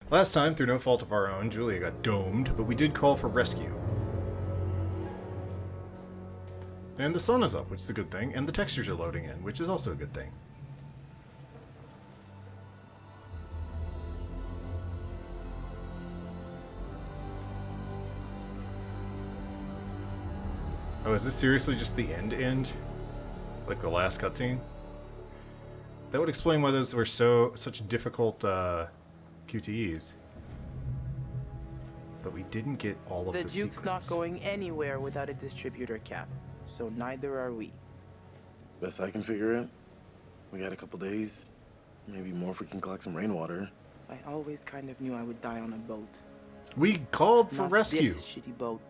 Last time, through no fault of our own, Julia got domed, but we did call for rescue. And the sun is up, which is a good thing, and the textures are loading in, which is also a good thing. Oh, is this seriously just the end? Like the last cutscene? That would explain why those were such difficult QTEs. But we didn't get all of the secrets. The Duke's not going anywhere without a distributor cap, so neither are we. Best I can figure it. We got a couple days, maybe more if we can collect some rainwater. I always kind of knew I would die on a boat. We called for Not rescue. This shitty boat.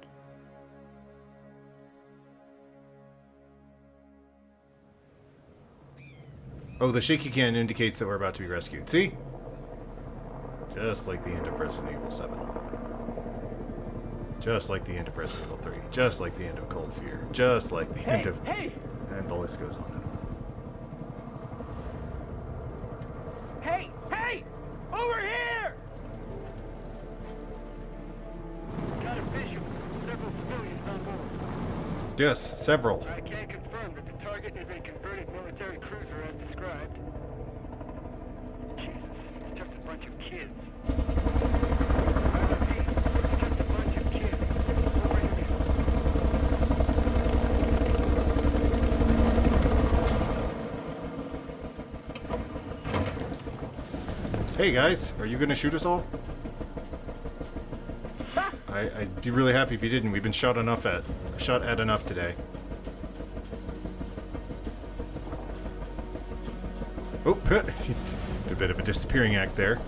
Oh, the shaky can indicates that we're about to be rescued. See? Just like the end of Resident Evil 7. Just like the end of Resident Evil 3. Just like the end of Cold Fear. Just like the end of... Hey! And the list goes on. Hey! Hey! Over here! Got a visual. Several civilians on board. Yes, several. I can confirm that the target is a converted military cruiser as described. Jesus, it's just a bunch of kids. I repeat, it's just a bunch of kids. Over here. Hey guys, are you gonna shoot us all? I'd be really happy if you didn't. We've been shot at enough today. Oh, a bit of a disappearing act there.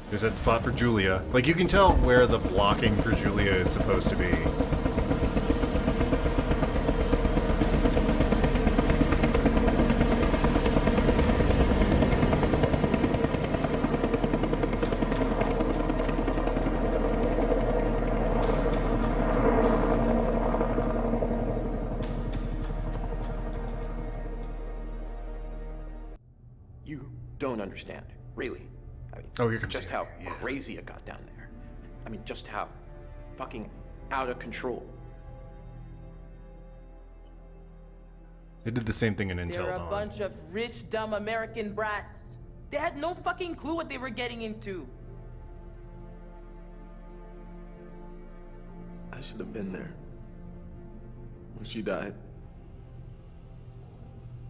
There's that spot for Julia. Like, you can tell where the blocking for Julia is supposed to be. You don't understand, really. I mean, Oh, here comes just the how enemy, yeah. crazy it got down there. I mean, just how fucking out of control. They did the same thing in Intel They're a Dawn. bunch of rich, dumb American brats. They had no fucking clue what they were getting into. I should have been there when she died.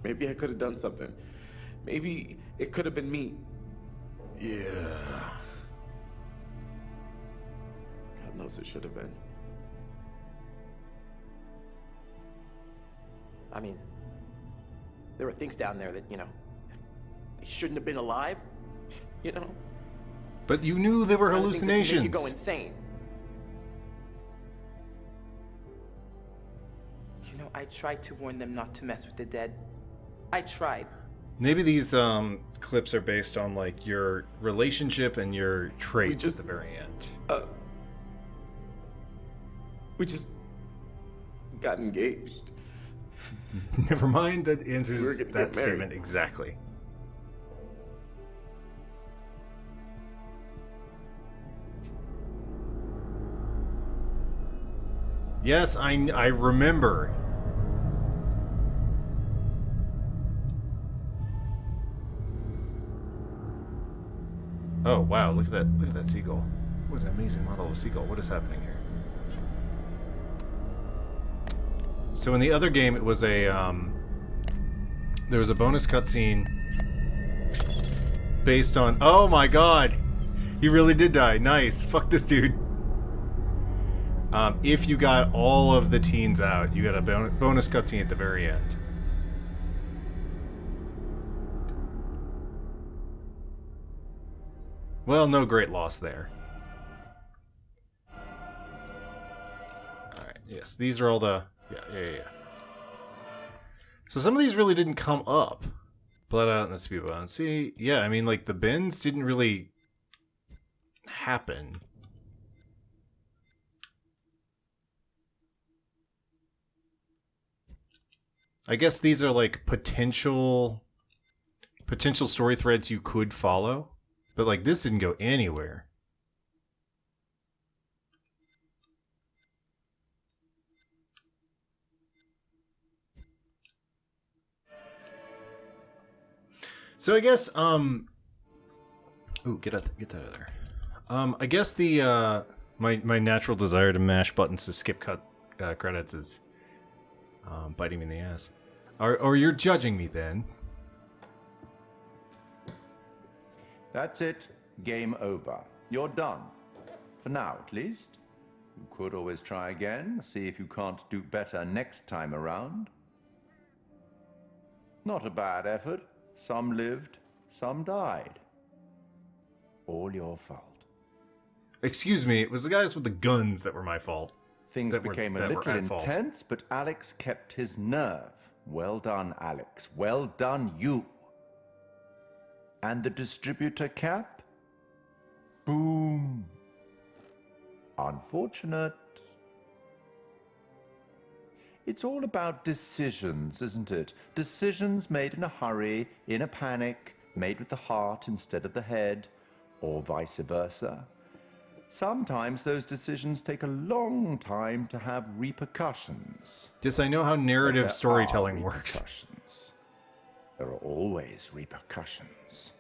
Maybe I could have done something. Maybe it could have been me. Yeah. God knows it should have been. I mean, there were things down there that, you know, they shouldn't have been alive, you know? But you knew they were Kind of things that hallucinations. make you go insane. You know, I tried to warn them not to mess with the dead. I tried. Maybe these clips are based on like your relationship and your traits just- at the very end. We just got engaged. Never mind, that We were answers gonna that get married. statement exactly. Yes, I remember. Oh wow, look at that seagull. What an amazing model of seagull. What is happening here? So in the other game it was a there was a bonus cutscene based on, oh my god! He really did die. Nice. Fuck this dude. If you got all of the teens out, you got a bonus cutscene at the very end. Well, no great loss there. Alright, yes, these are all the... Yeah. So some of these really didn't come up. Blood out in the speed button. See, yeah, I mean, like, the bins didn't really happen. I guess these are, like, potential potential story threads you could follow, but like this didn't go anywhere. So I guess ooh, get that out of there. I guess the my natural desire to mash buttons to skip credits is biting me in the ass. Or you're judging me then. That's it. Game over. You're done. For now, at least. You could always try again, see if you can't do better next time around. Not a bad effort. Some lived, some died. All your fault. Excuse me, it was the guys with the guns that were my fault. Things became a little fault. intense, but Alex kept his nerve. Well done, Alex. Well done, you. And the distributor cap? Boom. Unfortunate. It's all about decisions, isn't it? Decisions made in a hurry, in a panic, made with the heart instead of the head, or vice versa. Sometimes those decisions take a long time to have repercussions. Yes, I know how narrative storytelling works. There are always repercussions.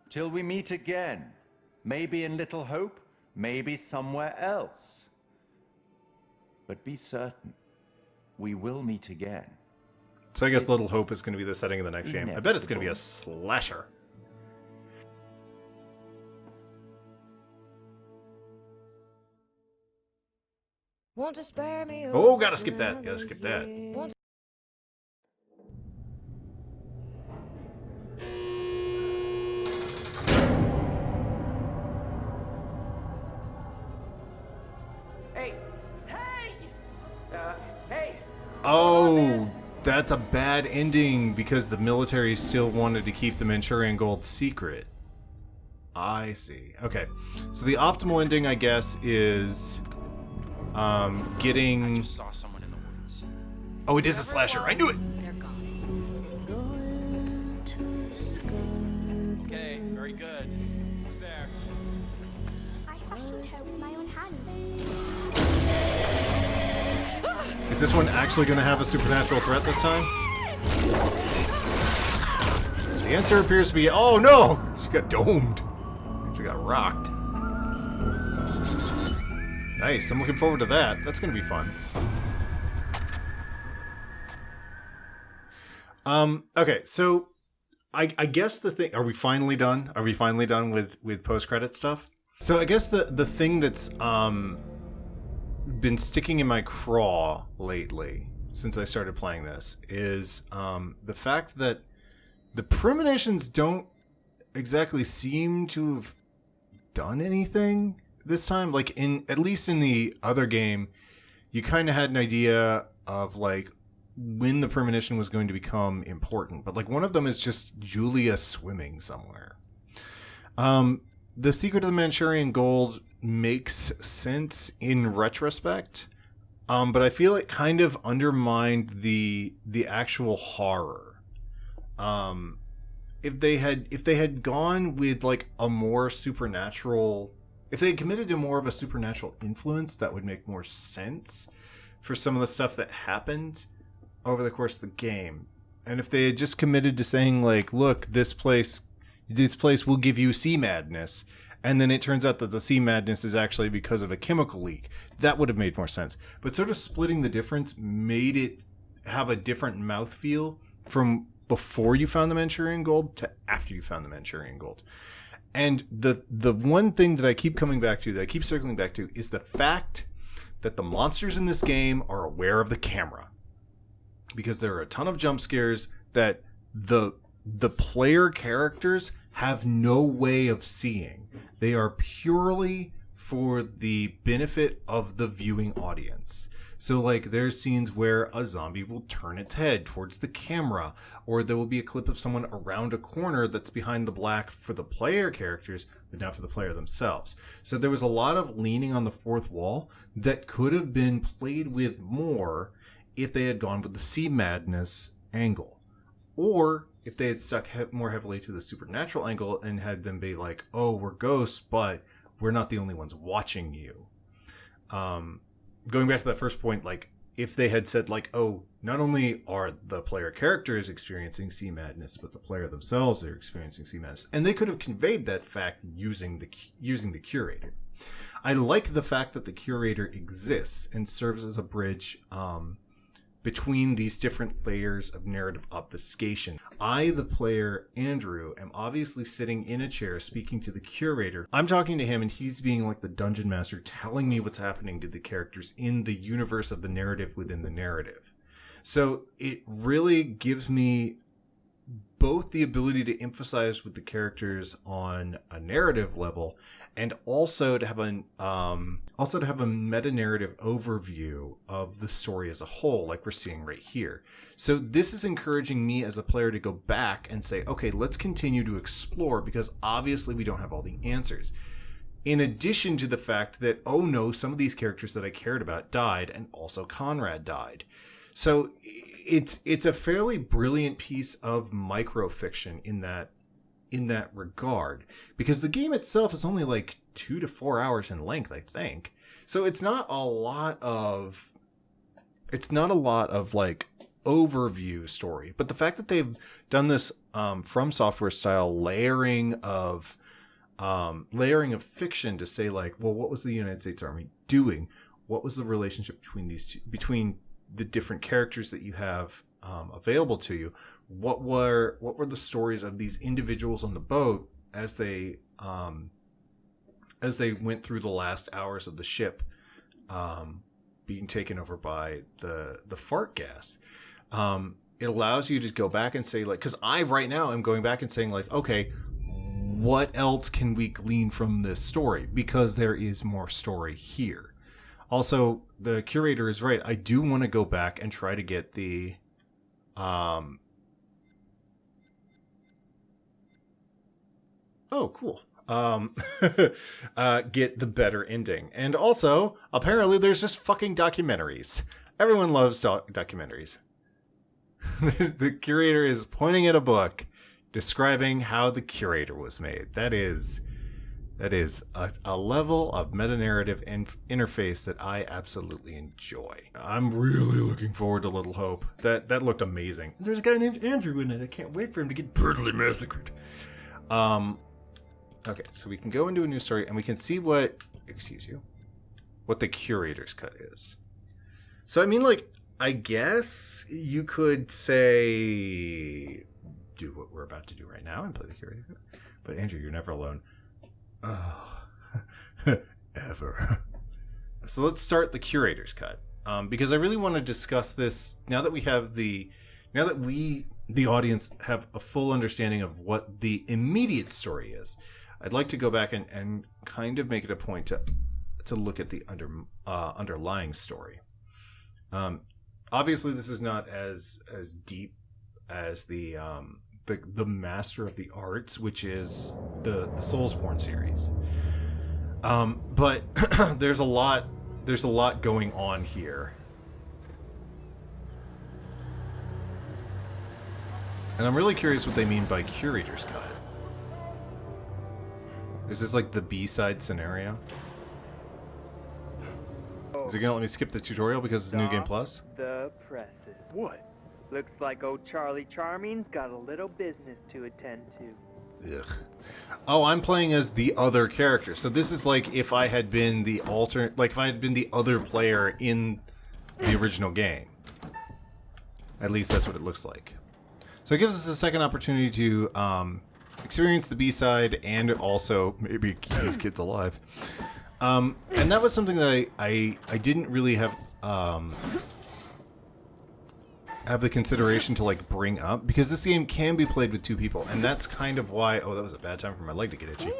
Till we meet again. Maybe in Little Hope, maybe somewhere else. But be certain, we will meet again. So I guess Little Hope is going to be the setting of the next game. I bet it's going to be a slasher. Want to spare me? Oh, gotta skip that. Gotta skip that. Oh, that's a bad ending because the military still wanted to keep the Manchurian Gold secret. I see. Okay. So the optimal ending, I guess, is getting... I just saw someone in the woods. Oh, it is a slasher. I knew it! They're gone. Okay, very good. Who's there? I fashioned her with my own hand. Is this one actually going to have a supernatural threat this time? The answer appears to be, oh no! She got domed. She got rocked. Nice, I'm looking forward to that. That's going to be fun. Okay, so I guess the thing, are we finally done? Are we finally done with post-credit stuff? So I guess the thing that's been sticking in my craw lately since I started playing this is the fact that the premonitions don't exactly seem to have done anything this time. Like at least in the other game, you kind of had an idea of like when the premonition was going to become important, but like one of them is just Julia swimming somewhere. The Secret of the Manchurian Gold makes sense in retrospect, but I feel it kind of undermined the actual horror. If they had gone with like a more supernatural, if they had committed to more of a supernatural influence, that would make more sense for some of the stuff that happened over the course of the game. And if they had just committed to saying like, look, this place will give you sea madness, and then it turns out that the sea madness is actually because of a chemical leak, that would have made more sense. But sort of splitting the difference made it have a different mouthfeel from before you found the Manchurian Gold to after you found the Manchurian Gold. And the one thing that I keep coming back to, that I keep circling back to, is the fact that the monsters in this game are aware of the camera. Because there are a ton of jump scares that the player characters have no way of seeing. They are purely for the benefit of the viewing audience. So, like, there's scenes where a zombie will turn its head towards the camera, or there will be a clip of someone around a corner that's behind the black for the player characters, but not for the player themselves. So there was a lot of leaning on the fourth wall that could have been played with more if they had gone with the sea madness angle. Or if they had stuck more heavily to the supernatural angle and had them be like, oh, we're ghosts, but we're not the only ones watching you. Going back to that first point, like, if they had said, like, oh, not only are the player characters experiencing sea madness, but the player themselves are experiencing sea madness. And they could have conveyed that fact using the curator. I like the fact that the curator exists and serves as a bridge between these different layers of narrative obfuscation. I, the player, Andrew, am obviously sitting in a chair speaking to the curator. I'm talking to him and he's being like the dungeon master, telling me what's happening to the characters in the universe of the narrative within the narrative. So it really gives me both the ability to emphasize with the characters on a narrative level, and also to have a meta narrative overview of the story as a whole, like we're seeing right here. So this is encouraging me as a player to go back and say, okay, let's continue to explore, because obviously we don't have all the answers. In addition to the fact that, oh no, some of these characters that I cared about died, and also Conrad died. So it's a fairly brilliant piece of microfiction in that regard, because the game itself is only like 2 to 4 hours in length, I think. So it's not a lot of like overview story, but the fact that they've done this From Software style layering of fiction to say, like, well, what was the United States Army doing? What was the relationship between the different characters that you have available to you? What were the stories of these individuals on the boat as they went through the last hours of the ship being taken over by the fart gas? It allows you to go back and say, like, because I right now am going back and saying, like, okay, what else can we glean from this story? Because there is more story here. Also, the curator is right. I do want to go back and try to get the oh, cool. Get the better ending. And also, apparently there's just fucking documentaries. Everyone loves documentaries. The curator is pointing at a book describing how the curator was made. That is a level of meta-narrative interface that I absolutely enjoy. I'm really looking forward to Little Hope. That looked amazing. There's a guy named Andrew in it. I can't wait for him to get brutally massacred. Okay, so we can go into a new story and we can see what the curator's cut is. So, I mean, like, I guess you could say do what we're about to do right now and play the curator cut. But Andrew, you're never alone. Oh, ever. So let's start the curator's cut, because I really want to discuss this now that we, the audience, have a full understanding of what the immediate story is. I'd like to go back and kind of make it a point to look at the underlying story. Obviously, this is not as deep as the Master of the Arts, which is the Soulsborne series. But there's a lot going on here. And I'm really curious what they mean by curator's cut. Is this like the B-side scenario? Is it gonna let me skip the tutorial because it's New Game Plus? The presses. What? Looks like old Charlie Charming's got a little business to attend to. Ugh. Oh, I'm playing as the other character. So this is like if I had been the if I had been the other player in the original game. At least that's what it looks like. So it gives us a second opportunity to experience the B-side and also maybe keep these kids alive. And that was something that I didn't really have the consideration to like bring up, because this game can be played with 2 people, and that's kind of why. Oh, that was a bad time for my leg to get itchy.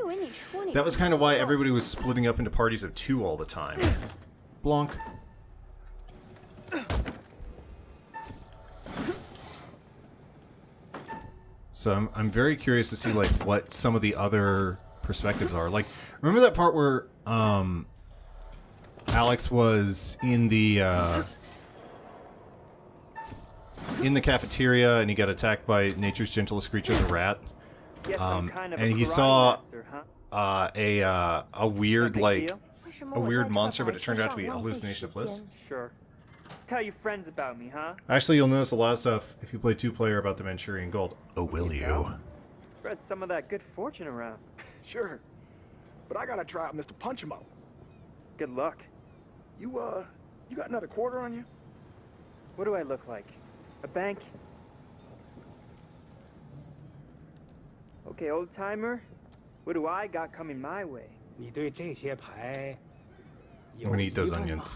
That was kind of why everybody was splitting up into parties of 2 all the time. Blanc. So I'm very curious to see like what some of the other perspectives are. Like, remember that part where Alex was in the cafeteria and he got attacked by nature's gentlest creature, the rat. And he saw a weird a weird monster, but it turned out to be a hallucination of Fliss. Sure. Tell your friends about me, huh? Actually, you'll notice a lot of stuff if you play 2-player about the Manchurian Gold. Oh, will you? Spread some of that good fortune around. Sure. But I gotta try out Mr. Punch 'em Up. Good luck. You got another quarter on you? What do I look like? A bank? Okay, old timer. What do I got coming my way? I'm gonna eat those onions.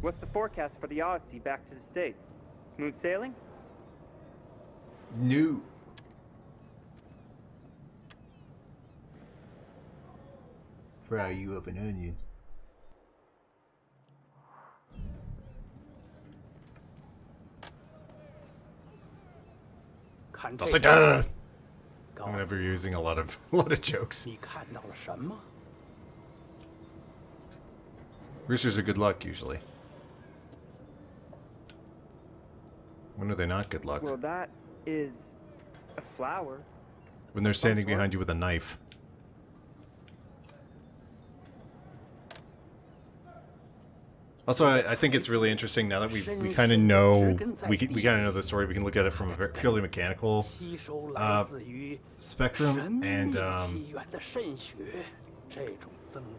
What's the forecast for the Odyssey back to the States? Smooth sailing? No. Fry you up an onion. I'll say duh! Whenever you're using a lot of jokes. Roosters are good luck, usually. When are they not good luck? Well, that is a flower. When they're standing behind you with a knife. Also, I think it's really interesting now that we kind of know we kind of know the story. We can look at it from a purely mechanical spectrum, and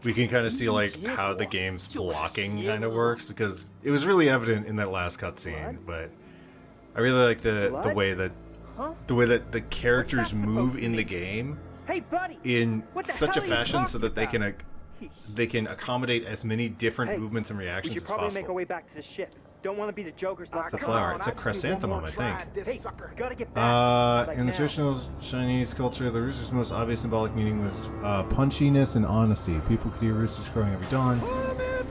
we can kind of see like how the game's blocking kind of works, because it was really evident in that last cutscene. But I really like the way that the characters move in the game in such a fashion so that they can accommodate as many different movements and reactions as possible. We should probably make our way back to the ship. Don't want to be the Joker's last. It's a flower. It's a chrysanthemum, I think. Hey, gotta get back. In the traditional Chinese culture, the rooster's most obvious symbolic meaning was punchiness and honesty. People could hear roosters crowing every dawn.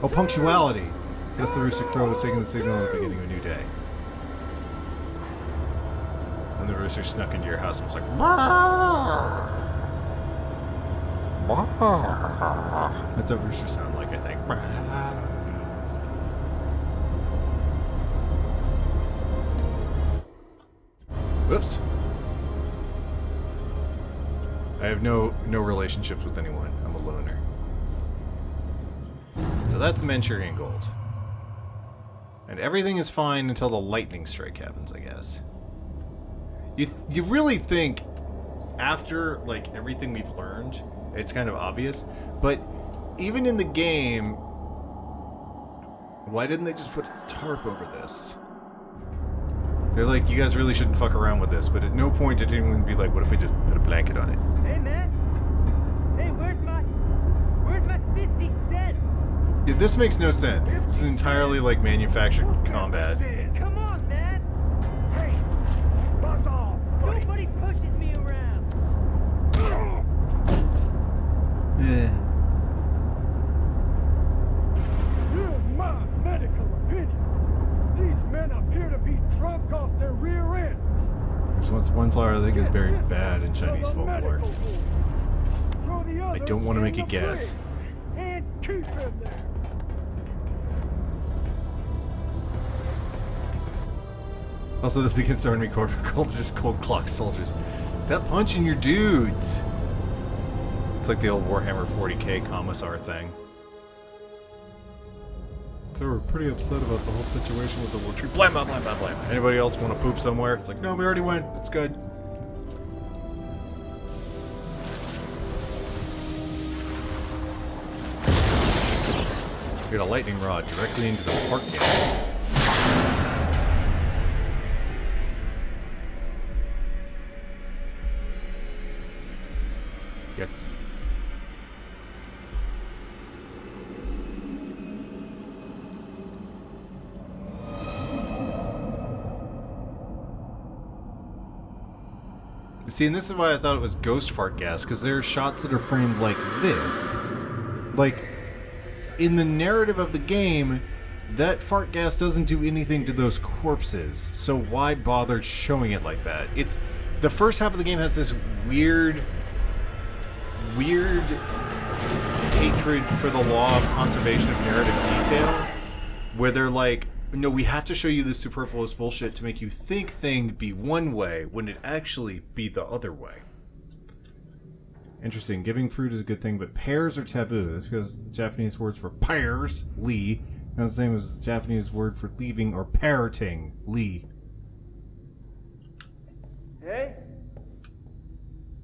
Oh, punctuality. Thus, the rooster crow was taking the signal of the beginning of a new day. And the rooster snuck into your house and was like, "Brrr." That's what roosters sound like, I think. Whoops. I have no relationships with anyone. I'm a loner. So that's Manchurian Gold. And everything is fine until the lightning strike happens, I guess. You really think after like everything we've learned, it's kind of obvious, but even in the game, why didn't they just put a tarp over this? They're like, you guys really shouldn't fuck around with this, but at no point did anyone be like, what if we just put a blanket on it? Hey man! Hey, where's my 50 cents? Yeah, this makes no sense. This is entirely like manufactured combat. Come on, man! Hey, buzz off, buddy. Nobody pushes me around. In my medical opinion, these men appear to be drunk off their rear ends. There's one flower I think is very bad in Chinese folklore. I don't want to make a guess. And keep him there. Also, this against the Army Corps called just cold clock soldiers. Stop punching your dudes! It's like the old Warhammer 40k commissar thing. So we're pretty upset about the whole situation with the war tree. Blam, blam, blam, blam, blam. Anybody else want to poop somewhere? It's like, no, we already went. It's good. We got a lightning rod directly into the park gas. Yep. See, and this is why I thought it was ghost fart gas, because there are shots that are framed like this. Like, in the narrative of the game, that fart gas doesn't do anything to those corpses, so why bother showing it like that? It's the first half of the game has this weird hatred for the law of conservation of narrative detail, where they're like, no, we have to show you this superfluous bullshit to make you think thing be one way when it actually be the other way. Interesting. Giving fruit is a good thing, but pears are taboo. That's because the Japanese words for pears, li, not the same as the Japanese word for leaving or parroting, li. Hey?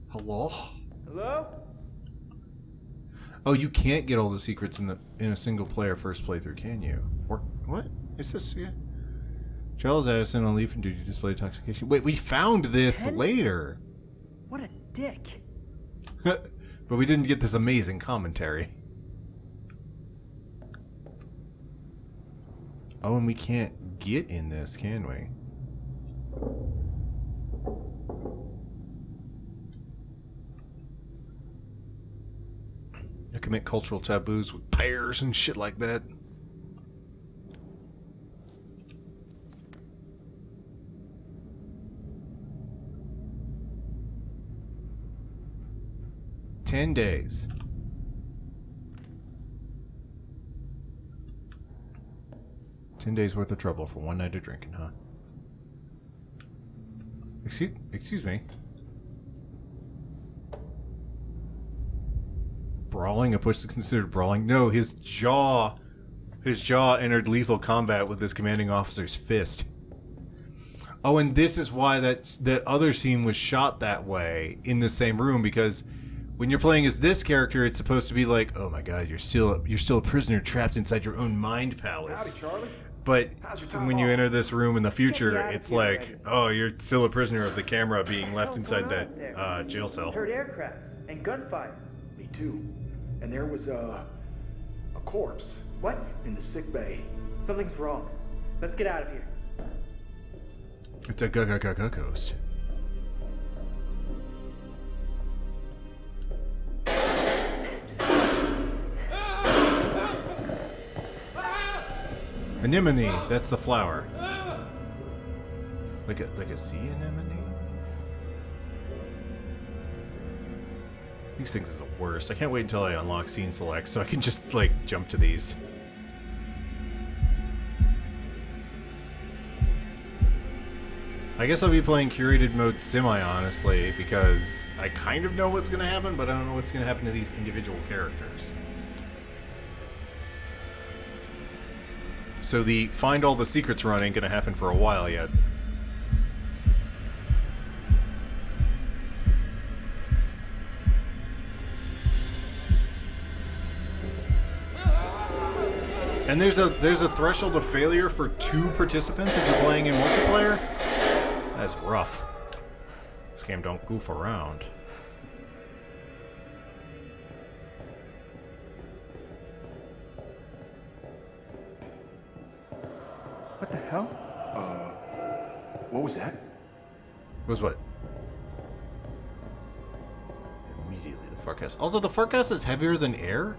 Hello? Hello? Oh, you can't get all the secrets in a single player first playthrough, can you? Or what is this? Yeah. Charles Addison on leave from duty display intoxication. Wait, we found this later. What a dick. But we didn't get this amazing commentary. Oh, and we can't get in this, can we? I commit cultural taboos with pears and shit like that. $10 days. $10 worth of trouble for one night of drinking, huh? Excuse me. Brawling? A push is considered brawling? No, his jaw entered lethal combat with his commanding officer's fist. Oh, and this is why that other scene was shot that way in the same room, because when you're playing as this character, it's supposed to be like, oh my god, you're still a prisoner trapped inside your own mind palace. Howdy, Charlie. But when you off? enter this room in the future, it's like, oh, you're still a prisoner of the camera being left inside that jail cell. Heard aircraft and gunfire. Me too. And there was a corpse. What? In the sick bay. Something's wrong. Let's get out of here. It's a ghost. Anemone, that's the flower. Like a sea anemone? These things are the worst. I can't wait until I unlock scene select so I can just like jump to these. I guess I'll be playing curated mode semi-honestly because I kind of know what's going to happen, but I don't know what's going to happen to these individual characters. So the find all the secrets run ain't gonna happen for a while yet. And there's a threshold of failure for 2 participants if you're playing in multiplayer. That's rough. This game don't goof around. What the hell? What was that? Was what? Immediately the forecast. Also, the forecast is heavier than air.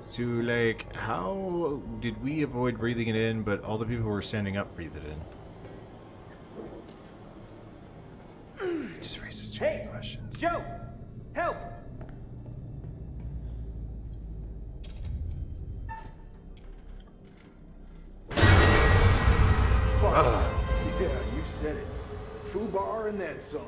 So, like, how did we avoid breathing it in, but all the people who were standing up breathed it in? It just raises too many questions. Joe! Help! Yeah, you said it. Fubar and then some.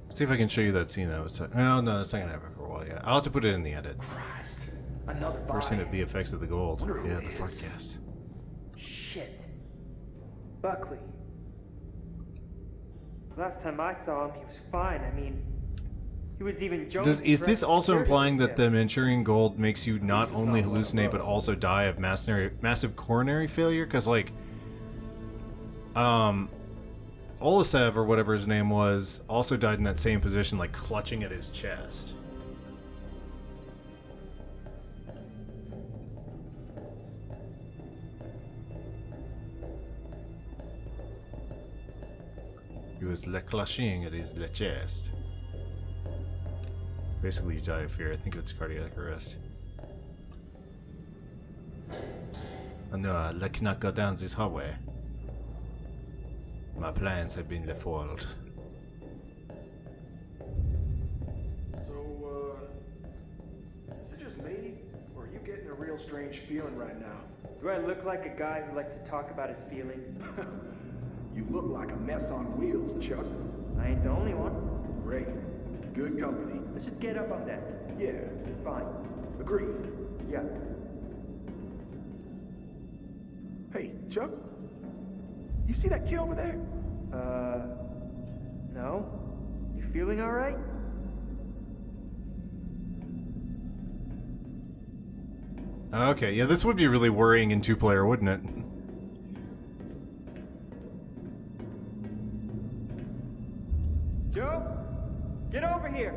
See if I can show you that scene I was talking. Oh, no, that's not gonna happen for a while yet. I'll have to put it in the edit. Christ. Another First scene of the effects of the gold. Wonder who Yeah, it the is. forecast. Shit. Buckley. Last time I saw him, he was fine. I mean, he was even joking. Is this also implying that the Manchurian Gold makes you not only hallucinate but also die of massive coronary failure? Because, like, Olisev, or whatever his name was, also died in that same position, like clutching at his chest. was le clashing at his le chest. Basically, you die of fear. I think it's cardiac arrest. Oh no, I cannot go down this hallway. My plans have been foiled. So, is it just me, or are you getting a real strange feeling right now? Do I look like a guy who likes to talk about his feelings? You look like a mess on wheels, Chuck. I ain't the only one. Great. Good company. Let's just get up on deck. Yeah. Fine. Agreed. Yeah. Hey, Chuck? You see that kid over there? No. You feeling alright? Okay, yeah, this would be really worrying in two-player, wouldn't it? Joe? Get over here!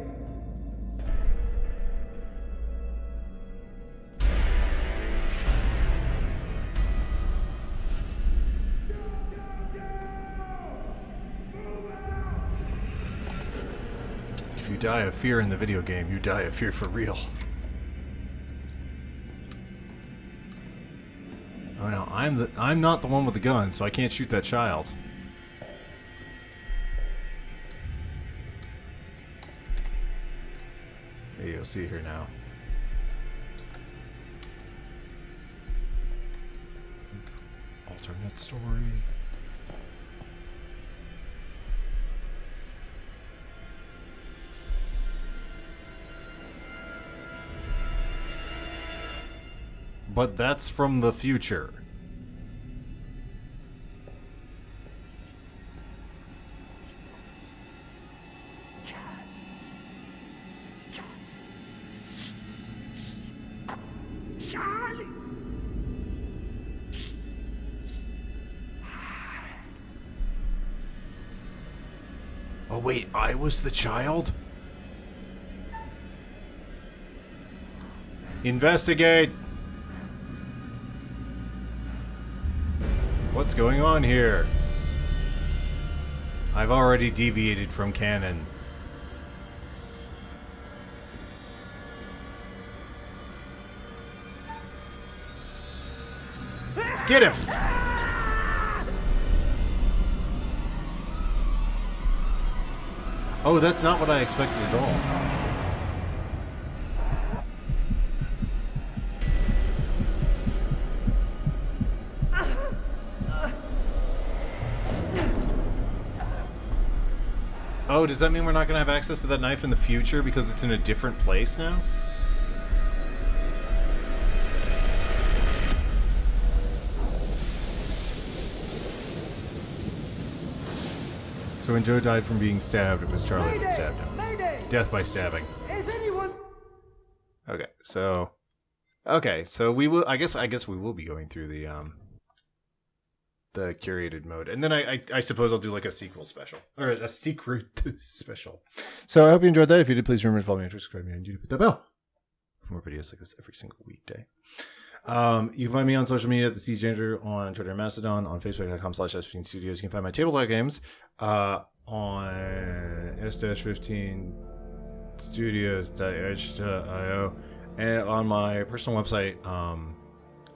If you die of fear in the video game, you die of fear for real. Oh no, I'm not the one with the gun, so I can't shoot that child. Hey, you'll see here now. Alternate story. But that's from the future. Charlie! Oh wait, I was the child? Investigate! What's going on here? I've already deviated from canon. Get him! Oh, that's not what I expected at all. Oh, does that mean we're not going to have access to that knife in the future because it's in a different place now? So when Joe died from being stabbed, it was Charlie that stabbed him. Mayday! Death by stabbing. Is anyone... Okay, so we will. I guess we will be going through the curated mode, and then I suppose I'll do like a sequel special or a secret special. So I hope you enjoyed that. If you did, please remember to follow me on Twitter, subscribe me on YouTube, hit that bell for more videos like this every single weekday. You can find me on social media at the Siege Ranger on Twitter and Mastodon, on Facebook.com/S15 Studios. You can find my tabletop games on S-15 Studios.edge.io and on my personal website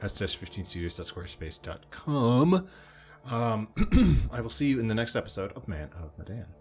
s-15studios.squarespace.com. I will see you in the next episode of Man of Medan.